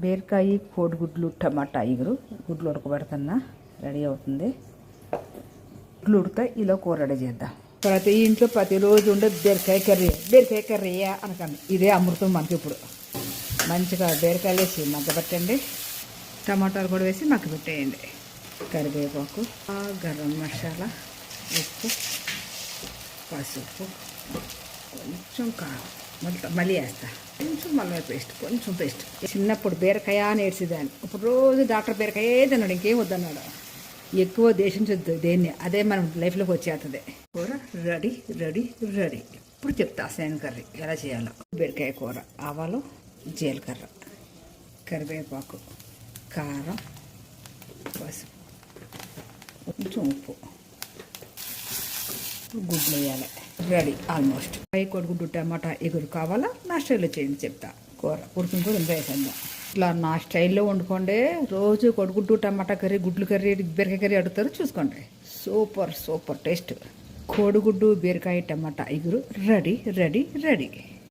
బీరకాయ కోడిగుడ్లు టమాటా ఇగురు గుడ్లు ఉడకబెడుతున్నా రెడీ అవుతుంది. గుడ్లు ఉడితే ఇలా కూర రెడీ చేద్దాం. ప్రతి ఇంట్లో ప్రతిరోజు ఉండే బీరకాయ కర్రీ అనకండి. ఇదే అమృతం మనకి. ఇప్పుడు మంచిగా బీరకాయలు వేసి మగ్గబెట్టండి, టమాటాలు కూడా వేసి మగ్గబెట్టేయండి. కరివేపాకు, గరం మసాలా, ఉప్పు, పసుపు, కొంచెం కారం, మళ్ళీ వేస్తా కొంచెం మళ్ళీ కొంచెం పేస్ట్. చిన్నప్పుడు బీరకాయ అని ఏడ్చేదాన్ని. ఇప్పుడు రోజు డాక్టర్ బీరకాయ తిన్నాడు, ఇంకేం వద్దన్నాడు. ఎక్కువ దేశించొద్దు దేన్ని, అదే మనం లైఫ్లోకి వచ్చేస్తుంది. కూర రెడీ రెడీ రెడీ. ఇప్పుడు చెప్తా సేన్ కర్రీ ఎలా చేయాలో. బీరకాయ కూర, ఆవాలు, జీలకర్ర, కరివేపాకు, కారం, పసుపు, కొంచెం ఉప్పు, గుడ్లు వేయాలి. Ready almost. కోడిగుడ్డు టమాటా ఎగురు కావాలా నా స్టైల్లో చేయండి చెప్తా. కూర ఉడికిన కూడా ఇంత వేసేద్దాం. ఇట్లా నా స్టైల్లో వండుకోండి. రోజు కోడిగుడ్డు టమాటా కర్రీ, గుడ్లు కర్రీ, బీరకాయ కర్రీ అడుగుతారు, చూసుకోండి. Super super taste. కోడిగుడ్డు బీరకాయ టమాటా ఎగురు రెడీ రెడీ రెడీ.